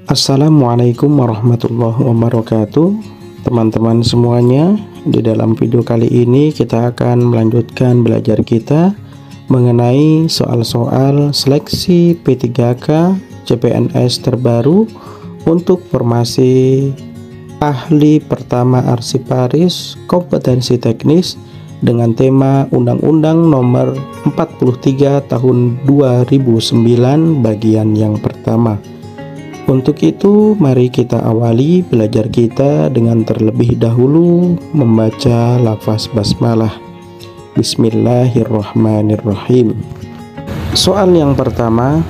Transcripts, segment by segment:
Assalamualaikum warahmatullahi wabarakatuh. Teman-teman semuanya, di dalam video kali ini kita akan melanjutkan belajar kita mengenai soal-soal seleksi P3K CPNS terbaru untuk formasi ahli pertama arsiparis kompetensi teknis dengan tema Undang-Undang Nomor 43 Tahun 2009 bagian yang pertama. Untuk itu, mari kita awali belajar kita dengan terlebih dahulu membaca lafaz basmalah. Bismillahirrahmanirrahim. Soal yang pertama,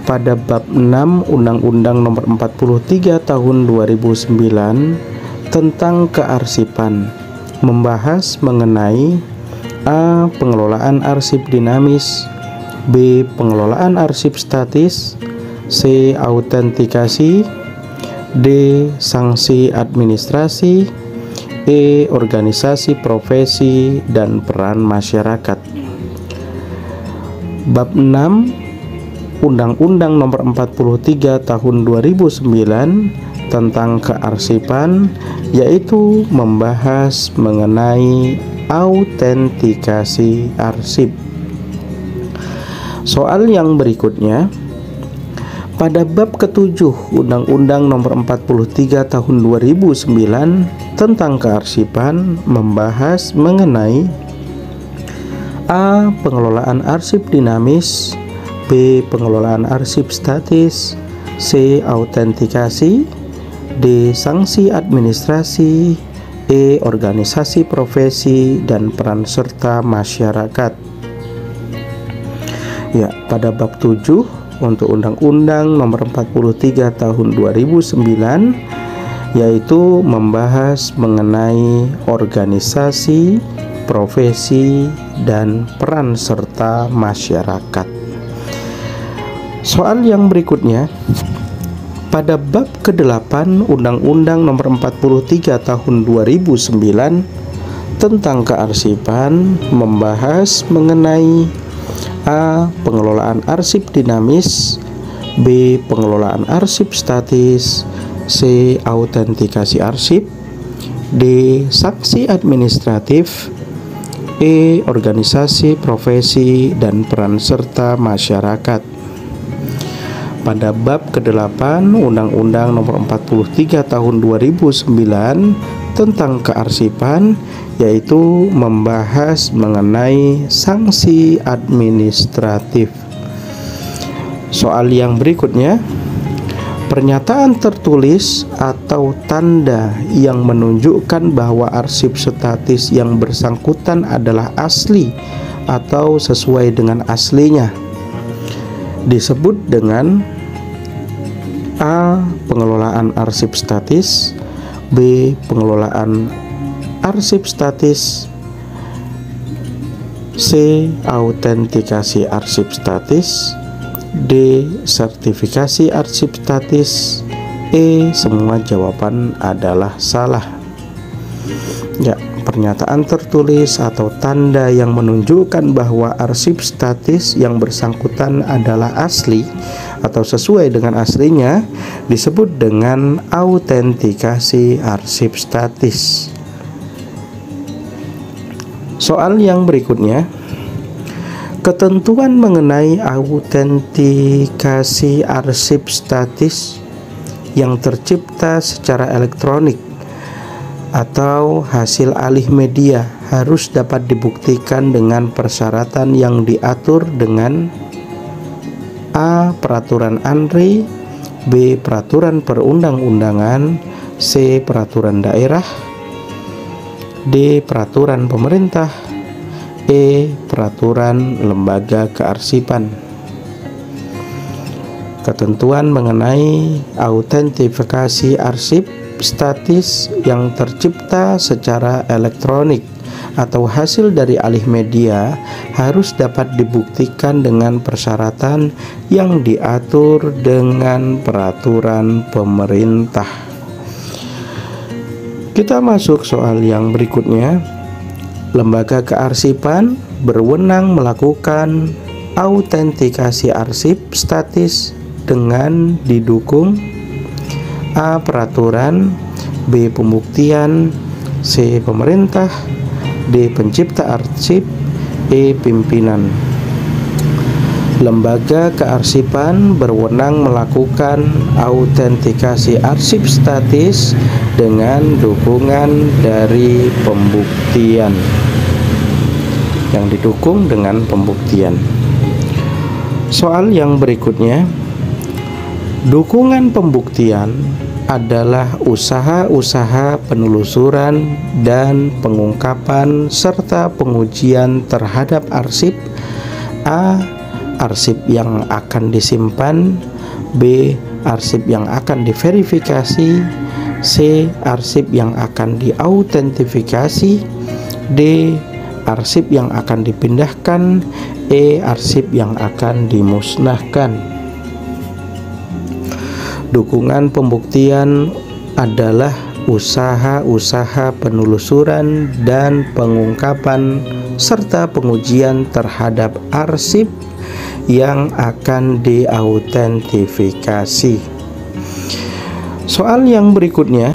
pada bab 6 Undang-Undang Nomor 43 Tahun 2009 tentang kearsipan membahas mengenai A. Pengelolaan arsip dinamis, B. Pengelolaan arsip statis, C. Autentikasi, D. Sanksi administrasi, E. Organisasi profesi dan peran masyarakat. Bab 6 Undang-Undang Nomor 43 Tahun 2009 tentang kearsipan, yaitu membahas mengenai autentikasi arsip. Soal yang berikutnya, pada bab ke-7 Undang-Undang Nomor 43 Tahun 2009 tentang kearsipan membahas mengenai A. Pengelolaan arsip dinamis, B. Pengelolaan arsip statis, C. Autentikasi, D. Sanksi administrasi, E. Organisasi profesi dan peran serta masyarakat. Ya, pada bab 7 untuk Undang-Undang Nomor 43 Tahun 2009 yaitu membahas mengenai organisasi, profesi, dan peran serta masyarakat. Soal yang berikutnya, pada bab ke-8 Undang-Undang Nomor 43 Tahun 2009 tentang kearsipan membahas mengenai A. Pengelolaan arsip dinamis, B. Pengelolaan arsip statis, C. Autentikasi arsip, D. Sanksi administratif, E. Organisasi profesi dan peran serta masyarakat. Pada bab ke-8 Undang-Undang Nomor 43 Tahun 2009 tentang kearsipan yaitu membahas mengenai sanksi administratif. Soal yang berikutnya, pernyataan tertulis atau tanda yang menunjukkan bahwa arsip statis yang bersangkutan adalah asli atau sesuai dengan aslinya disebut dengan A. Pengelolaan arsip statis, B. Pengelolaan arsip statis, C. Autentikasi arsip statis, D. Sertifikasi arsip statis, E. Semua jawaban adalah salah. Ya, pernyataan tertulis atau tanda yang menunjukkan bahwa arsip statis yang bersangkutan adalah asli atau sesuai dengan aslinya disebut dengan autentikasi arsip statis. Soal yang berikutnya, ketentuan mengenai autentikasi arsip statis yang tercipta secara elektronik atau hasil alih media harus dapat dibuktikan dengan persyaratan yang diatur dengan A. Peraturan ANRI, B. Peraturan perundang-undangan, C. Peraturan daerah, D. Peraturan pemerintah, E. Peraturan lembaga kearsipan. Ketentuan mengenai autentifikasi arsip statis yang tercipta secara elektronik atau hasil dari alih media harus dapat dibuktikan dengan persyaratan yang diatur dengan peraturan pemerintah. Kita masuk soal yang berikutnya. Lembaga kearsipan berwenang melakukan autentikasi arsip statis dengan didukung A. Peraturan, B. Pembuktian, C. Pemerintah, D. Pencipta arsip, E. Pimpinan. Lembaga kearsipan berwenang melakukan autentikasi arsip statis dengan dukungan dari pembuktian. Yang didukung dengan pembuktian. Soal yang berikutnya, dukungan pembuktian adalah usaha-usaha penelusuran dan pengungkapan serta pengujian terhadap arsip. A. Arsip yang akan disimpan, B. Arsip yang akan diverifikasi, C. Arsip yang akan diautentifikasi, D. Arsip yang akan dipindahkan, E. Arsip yang akan dimusnahkan. Dukungan pembuktian adalah usaha-usaha penelusuran dan pengungkapan serta pengujian terhadap arsip yang akan diautentifikasi. Soal yang berikutnya,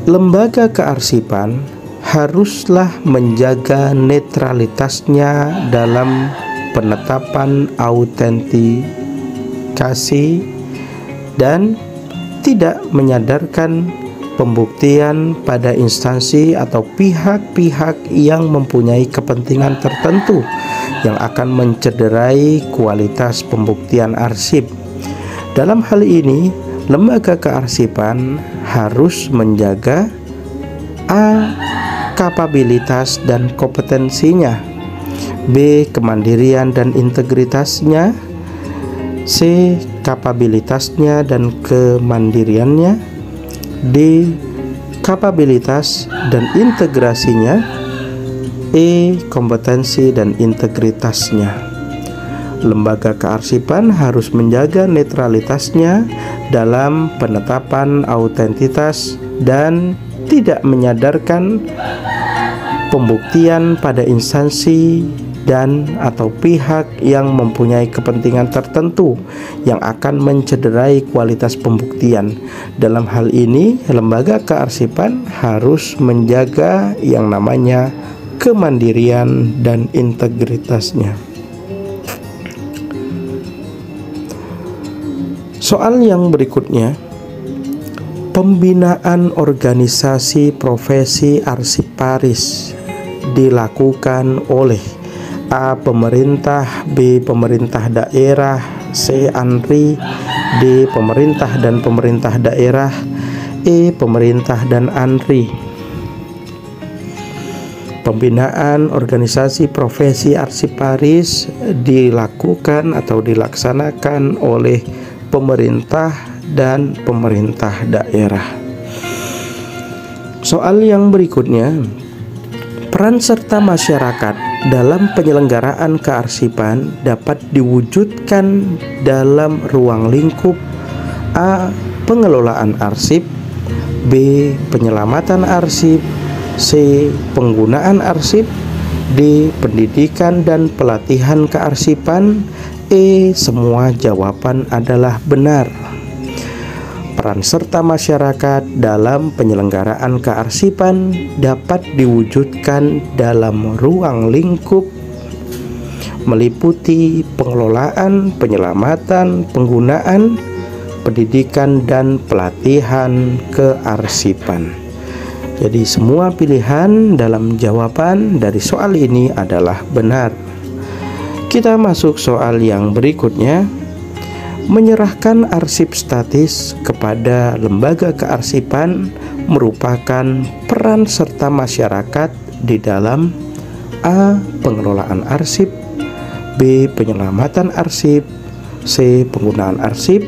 lembaga kearsipan haruslah menjaga netralitasnya dalam penetapan autentikasi dan tidak menyadarkan pembuktian pada instansi atau pihak-pihak yang mempunyai kepentingan tertentu yang akan mencederai kualitas pembuktian arsip. Dalam hal ini, lembaga kearsipan harus menjaga A. Kapabilitas dan kompetensinya, B. Kemandirian dan integritasnya, C. Kapabilitasnya dan kemandiriannya, D. Kapabilitas dan integrasinya, E. Kompetensi dan integritasnya. Lembaga kearsipan harus menjaga netralitasnya dalam penetapan autentitas dan tidak menyadarkan pembuktian pada instansi dan atau pihak yang mempunyai kepentingan tertentu yang akan mencederai kualitas pembuktian. Dalam hal ini, lembaga kearsipan harus menjaga yang namanya kemandirian dan integritasnya. Soal yang berikutnya, pembinaan organisasi profesi arsiparis dilakukan oleh A. Pemerintah, B. Pemerintah daerah, C. ANRI, D. Pemerintah dan pemerintah daerah, E. Pemerintah dan ANRI. Pembinaan organisasi profesi arsiparis dilakukan atau dilaksanakan oleh pemerintah dan pemerintah daerah. Soal yang berikutnya, peran serta masyarakat dalam penyelenggaraan kearsipan dapat diwujudkan dalam ruang lingkup A. Pengelolaan arsip, B. Penyelamatan arsip, C. Penggunaan arsip, D. Pendidikan dan pelatihan kearsipan, E. Semua jawaban adalah benar. Peran serta masyarakat dalam penyelenggaraan kearsipan dapat diwujudkan dalam ruang lingkup meliputi pengelolaan, penyelamatan, penggunaan, pendidikan, dan pelatihan kearsipan. Jadi semua pilihan dalam jawaban dari soal ini adalah benar. Kita masuk soal yang berikutnya. Menyerahkan arsip statis kepada lembaga kearsipan merupakan peran serta masyarakat di dalam A. Pengelolaan arsip, B. Penyelamatan arsip, C. Penggunaan arsip,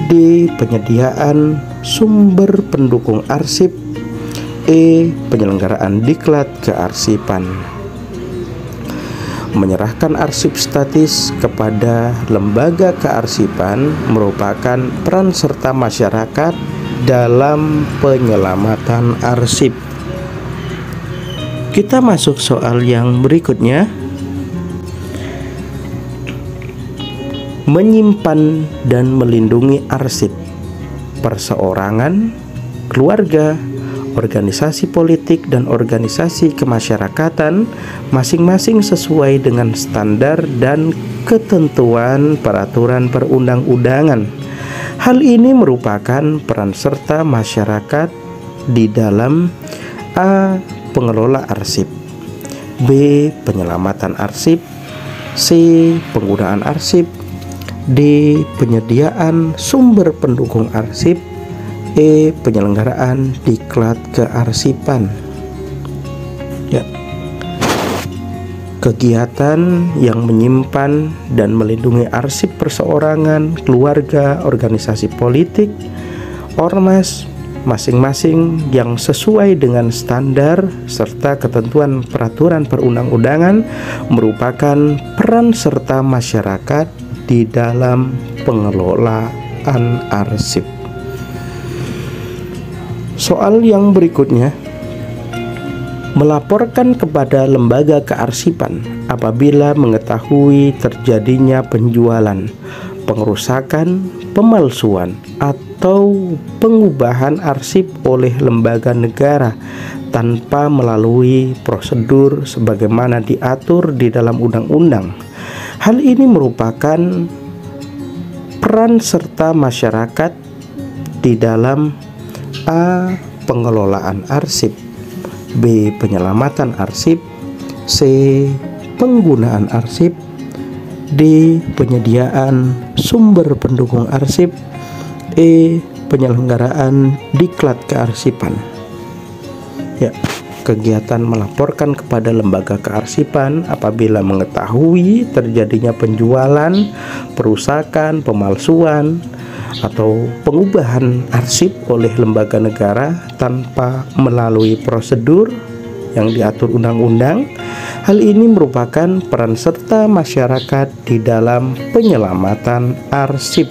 D. Penyediaan sumber pendukung arsip, E. Penyelenggaraan diklat kearsipan. Menyerahkan arsip statis kepada lembaga kearsipan merupakan peran serta masyarakat dalam penyelamatan arsip. Kita masuk soal yang berikutnya. menyimpan dan melindungi arsip perseorangan, keluarga, organisasi politik, dan organisasi kemasyarakatan masing-masing sesuai dengan standar dan ketentuan peraturan perundang-undangan. Hal ini merupakan peran serta masyarakat di dalam A. Pengelola arsip, B. Penyelamatan arsip, C. Penggunaan arsip, D. Penyediaan sumber pendukung arsip, E. Penyelenggaraan diklat kearsipan. Ya. Kegiatan yang menyimpan dan melindungi arsip perseorangan, keluarga, organisasi politik, ormas masing-masing yang sesuai dengan standar serta ketentuan peraturan perundang-undangan merupakan peran serta masyarakat di dalam pengelolaan arsip. Soal yang berikutnya, melaporkan kepada lembaga kearsipan apabila mengetahui terjadinya penjualan, pengerusakan, pemalsuan, atau pengubahan arsip oleh lembaga negara tanpa melalui prosedur sebagaimana diatur di dalam undang-undang. Hal ini merupakan peran serta masyarakat di dalam A. Pengelolaan arsip, B. Penyelamatan arsip, C. Penggunaan arsip, D. Penyediaan sumber pendukung arsip, E. Penyelenggaraan diklat kearsipan. Ya. Kegiatan melaporkan kepada lembaga kearsipan apabila mengetahui terjadinya penjualan, perusakan, pemalsuan, atau pengubahan arsip oleh lembaga negara tanpa melalui prosedur yang diatur undang-undang. Hal ini merupakan peran serta masyarakat di dalam penyelamatan arsip.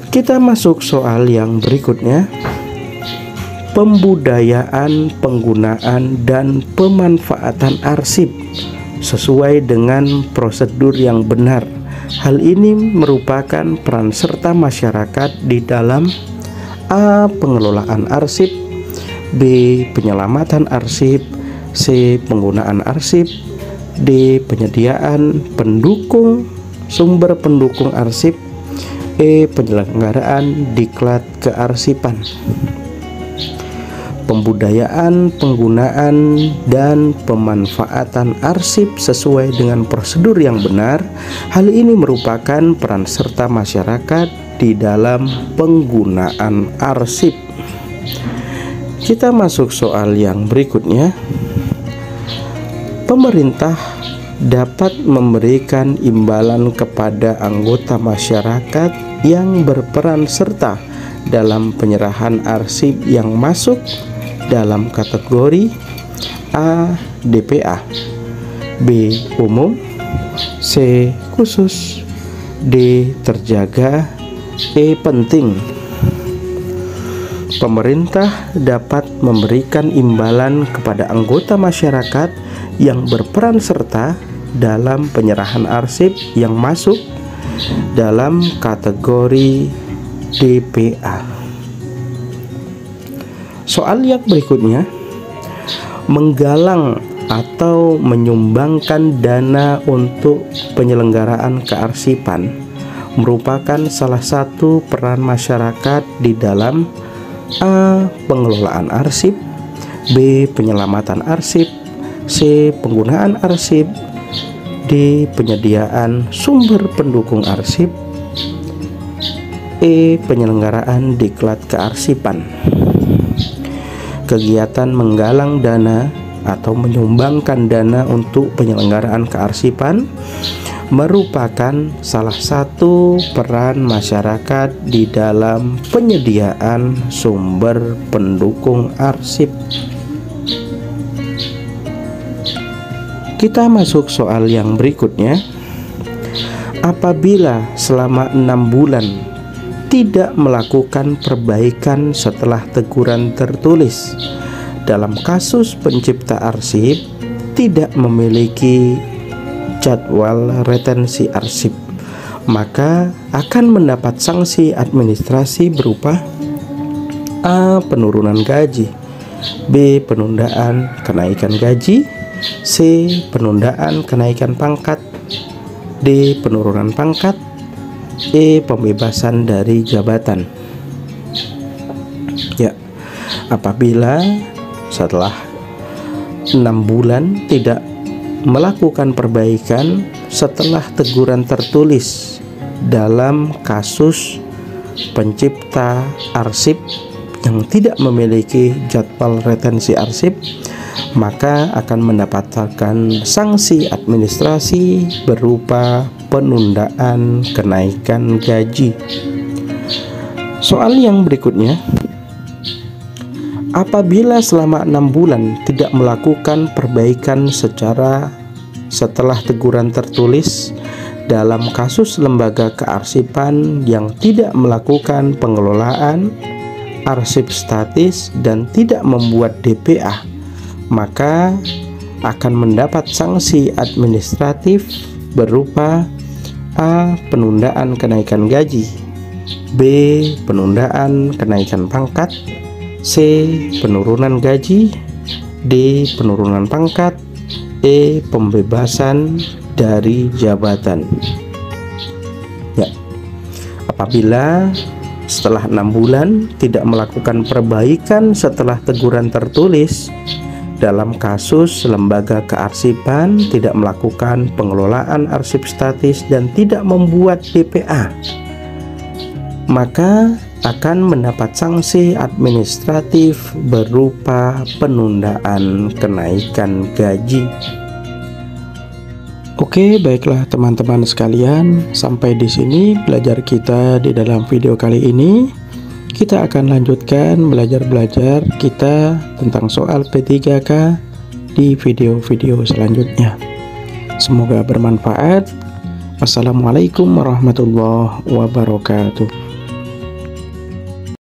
Kita masuk soal yang berikutnya. Pembudayaan, penggunaan, dan pemanfaatan arsip sesuai dengan prosedur yang benar. Hal ini merupakan peran serta masyarakat di dalam A. Pengelolaan arsip, B. Penyelamatan arsip, C. Penggunaan arsip, D. Penyediaan pendukung sumber pendukung arsip, E. Penyelenggaraan diklat kearsipan. Pembudayaan, penggunaan, dan pemanfaatan arsip sesuai dengan prosedur yang benar. Hal ini merupakan peran serta masyarakat di dalam penggunaan arsip. Kita masuk soal yang berikutnya. Pemerintah dapat memberikan imbalan kepada anggota masyarakat yang berperan serta dalam penyerahan arsip yang masuk dalam kategori A. DPA, B. Umum, C. Khusus, D. Terjaga, E. Penting. Pemerintah dapat memberikan imbalan kepada anggota masyarakat yang berperan serta dalam penyerahan arsip yang masuk dalam kategori DPA. Soal yang berikutnya, menggalang atau menyumbangkan dana untuk penyelenggaraan kearsipan merupakan salah satu peran masyarakat di dalam A. Pengelolaan arsip, B. Penyelamatan arsip, C. Penggunaan arsip, D. Penyediaan sumber pendukung arsip, E. Penyelenggaraan diklat kearsipan. Kegiatan menggalang dana atau menyumbangkan dana untuk penyelenggaraan kearsipan merupakan salah satu peran masyarakat di dalam penyediaan sumber pendukung arsip. Kita masuk soal yang berikutnya. Apabila selama 6 bulan tidak melakukan perbaikan setelah teguran tertulis, dalam kasus pencipta arsip tidak memiliki jadwal retensi arsip, maka akan mendapat sanksi administrasi berupa A. Penurunan gaji, B. Penundaan kenaikan gaji, C. Penundaan kenaikan pangkat, D. Penurunan pangkat, E. Pembebasan dari jabatan. Ya, apabila setelah 6 bulan tidak melakukan perbaikan setelah teguran tertulis dalam kasus pencipta arsip yang tidak memiliki jadwal retensi arsip, maka akan mendapatkan sanksi administrasi berupa penundaan kenaikan gaji. Soal yang berikutnya, apabila selama 6 bulan tidak melakukan perbaikan setelah teguran tertulis dalam kasus lembaga kearsipan yang tidak melakukan pengelolaan arsip statis dan tidak membuat DPA, maka akan mendapat sanksi administratif berupa A. Penundaan kenaikan gaji, B. Penundaan kenaikan pangkat, C. Penurunan gaji, D. Penurunan pangkat, E. Pembebasan dari jabatan. Ya, apabila setelah 6 bulan tidak melakukan perbaikan setelah teguran tertulis dalam kasus lembaga kearsipan tidak melakukan pengelolaan arsip statis dan tidak membuat DPA, maka akan mendapat sanksi administratif berupa penundaan kenaikan gaji. Oke, baiklah teman-teman sekalian, sampai di sini belajar kita di dalam video kali ini. Kita akan lanjutkan belajar kita tentang soal P3K di video-video selanjutnya. Semoga bermanfaat. Wassalamualaikum warahmatullahi wabarakatuh.